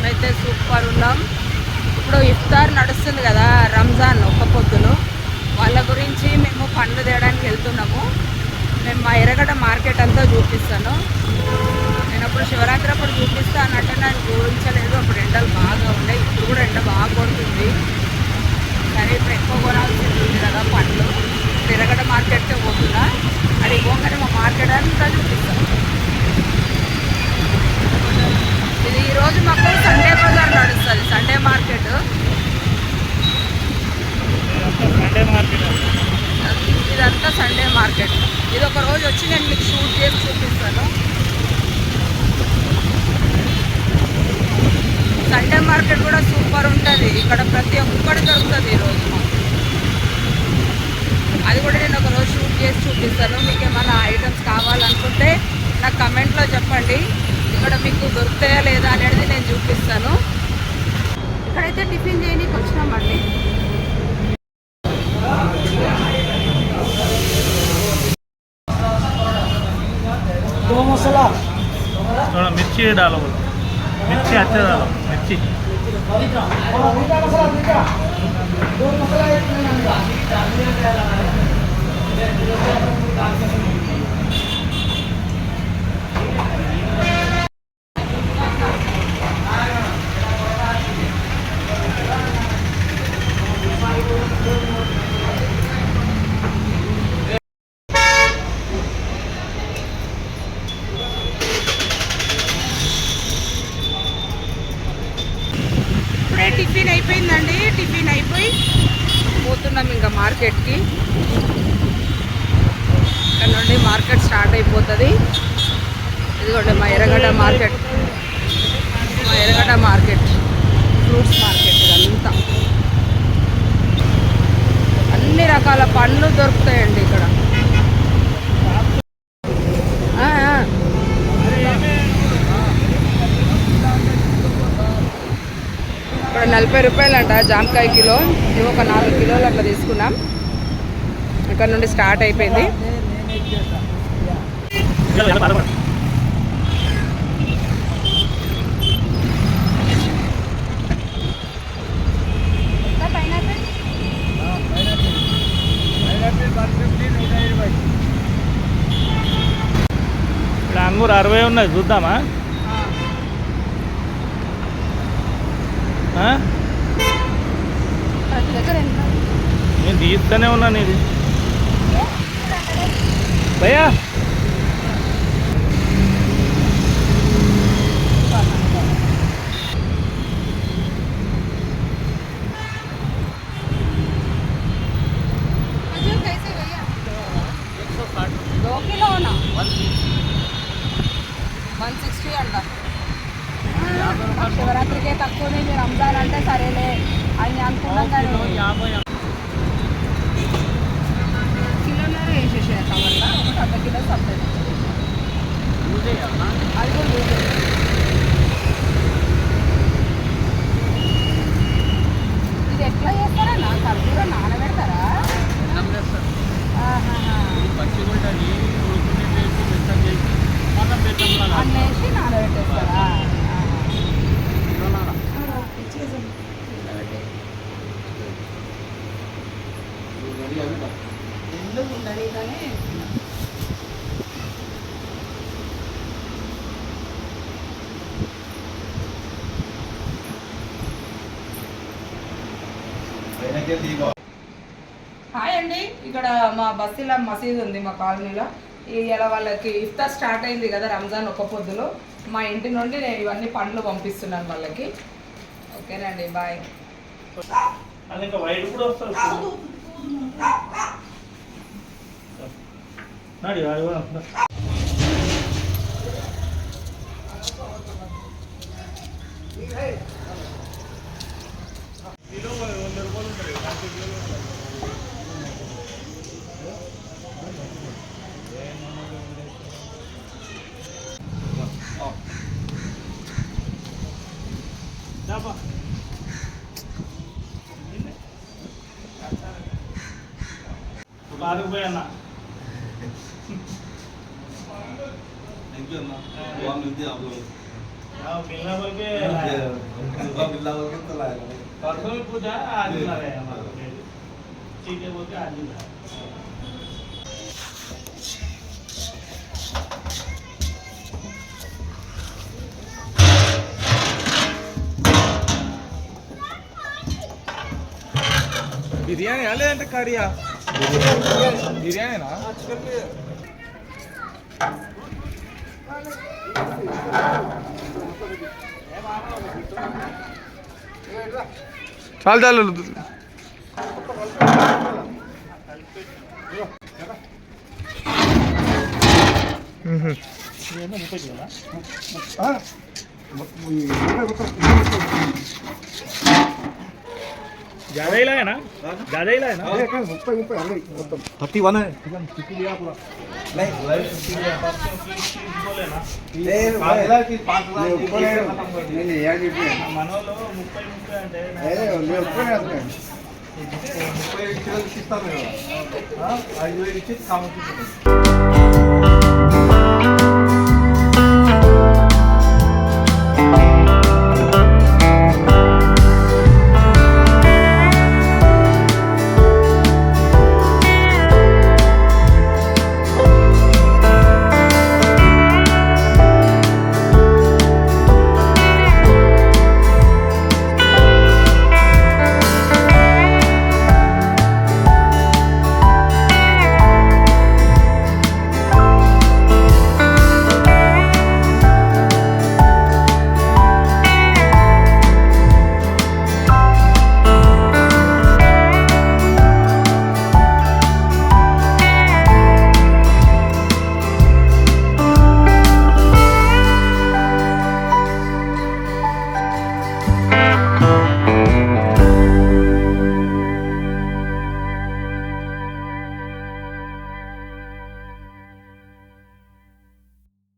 మేమైతే సూపర్ ఉన్నాం. ఇప్పుడు ఇఫ్తార్ నడుస్తుంది కదా, రంజాన్ ఒక్క పొద్దులు, వాళ్ళ గురించి మేము పండ్లు తేయడానికి వెళ్తున్నాము. మేము మా ఎర్రగడ్డ మార్కెట్ అంతా చూపిస్తాను. నేను అప్పుడు శివరాత్రి అప్పుడు చూపిస్తానంటే నాకు చూపించలేదు. అప్పుడు ఎండలు బాగా ఉన్నాయి, ఇప్పుడు కూడా ఎండ బాగా కొడుతుంది. సరే ఇప్పుడు ఎక్కువ కొనాల్సి ఉంటుంది కదా పండ్లు. ఎర్రగడ్డ మార్కెట్కే పోతున్నా, అది పోగానే మా మార్కెట్ అంతా చూపిస్తాను. ఇది ఈరోజు మాకు సండే బజార్ నడుస్తుంది, సండే మార్కెట్. ఇదంతా సండే మార్కెట్. ఇది ఒక రోజు వచ్చి నేను మీకు షూట్ చేసి చూపిస్తాను. సండే మార్కెట్ కూడా సూపర్ ఉంటుంది. ఇక్కడ ప్రతి ఒక్కటి దొరుకుతుంది ఈరోజు. అది కూడా నేను ఒక రోజు షూట్ చేసి చూపిస్తాను. మీకు ఏమైనా ఐటమ్స్ కావాలనుకుంటే నాకు కమెంట్లో చెప్పండి. ఇక్కడ మీకు దొరుకుతాయా లేదా అనేది నేను చూపిస్తాను. ఇక్కడైతే టిఫిన్ చేయడానికి వచ్చినామండి. మిర్చి डालो, मिर्ची अच्छे डालो, मिर्ची టిఫిన్ అయిపోయిందండి. టిఫిన్ అయిపోయి పోతున్నాం ఇంకా మార్కెట్కి. ఇక్కడ నుండి మార్కెట్ స్టార్ట్ అయిపోతుంది. ఇదిగోండి మా ఎర్రగడ్డ మార్కెట్, మా ఎర్రగడ్డ మార్కెట్, ఫ్రూట్స్ మార్కెట్. ఇదంతా అన్ని రకాల పండ్లు దొరుకుతాయండి ఇక్కడ. ఇక్కడ 40 రూపాయలు అంట జామకాయ కిలో. ఇవి ఒక 4 కిలోలు అట్లా తీసుకున్నాం. ఇక్కడ నుండి స్టార్ట్ అయిపోయింది. ఇక్కడ అంగూరు 60 ఉన్నాయి, చూద్దామా? నేను తీస్తూనే ఉన్నాను ఇది భయ్యా. శివరాత్రికే తక్కువనే, మీరు రంజాన్ అంటే సరేలే అని అనుకున్నాం. కానీ కిలోన్నర వేసేసారు కవర్లా, ఒక 1/2 కిలో సబ్జెక్ట్. అది కూడా ఇది ఎట్లా చేస్తారా? ఖర్జూర నానబెడతారా? అన్నేసి నానబెట్టేస్తారా? ఎందుకు ఉండదు కానీ హాయ్ అండి. ఇక్కడ మా బస్తీలో మసీద్ ఉంది మా కాలనీలో. ఇలా వాళ్ళకి ఇఫ్తార్ స్టార్ట్ అయింది కదా, రంజాన్ ఒక్క పొద్దులు. మా ఇంటి నుండి నేను ఇవన్నీ పండ్లు పంపిస్తున్నాను వాళ్ళకి. ఓకేనండి, బాయ్. అన్న थैंक यू अम्मा, दुआ मिलती है आप लोगों को। मिलना बोल के बिल्ला बोल के तो लाया परसों में पूछा आज ला रहे हैं हमारे ठीक है बोल के आज ही ला బిర్యానీ లేదంటే కర్రీయా బిర్యానీనా చాలు చాలు ज़्यादा ही लाया ना ज़्यादा ही लाया ना 31 है बोले ना మనోళ్ళు 30 అంటే 30 ఇస్తాను 5,000 ఇచ్చి కావచ్చు